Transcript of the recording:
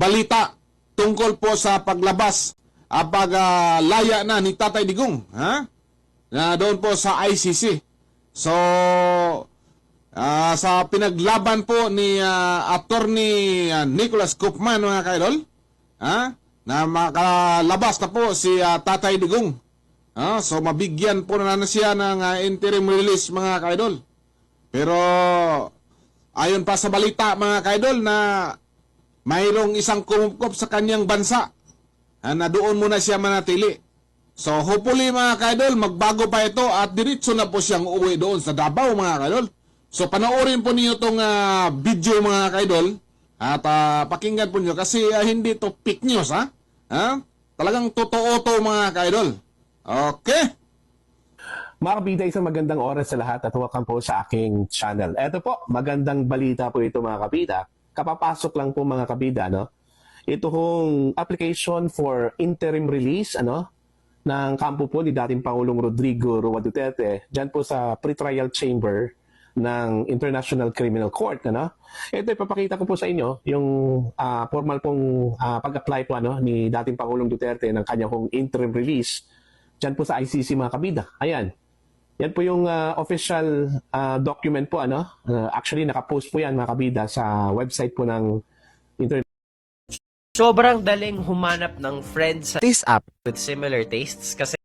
balita tungkol po sa paglabas paglaya na ni Tatay Digong, na doon po sa ICC. So sa pinaglaban po ni Attorney Nicholas Koopman, mga kaidol, na makalabas na po si Tatay Digong. So mabigyan po na siya ng interim release, mga kaidol. Pero ayon pa sa balita, mga kaidol, na mayroong isang kumupkop sa kanyang bansa na doon muna siya manatili. So hopefully, mga kaidol, magbago pa ito at diretso na po siyang uuwi doon sa Davao, mga kaidol. So panoorin po niyo itong video, mga kaidol, at pakinggan po niyo kasi hindi to fake news, talagang totoo to, mga kaidol. Okay. Mga kabida, isang magandang oras sa lahat at welcome po sa aking channel. Eto po, magandang balita po ito, mga kabida. Kapapasok lang po, mga kabida, ito hong application for interim release, ng kampo po ni dating Pangulong Rodrigo Roa Duterte, dyan po sa pretrial chamber ng International Criminal Court. Ito, ipapakita ko po sa inyo yung formal pong pag-apply po ni dating Pangulong Duterte ng kanyang pong interim release dyan po sa ICC, mga kabida. Ayan. Yan po yung official document po. Actually, nakapost po yan, mga kabida, sa website po ng International. Sobrang daling humanap ng friends sa this app with similar tastes kasi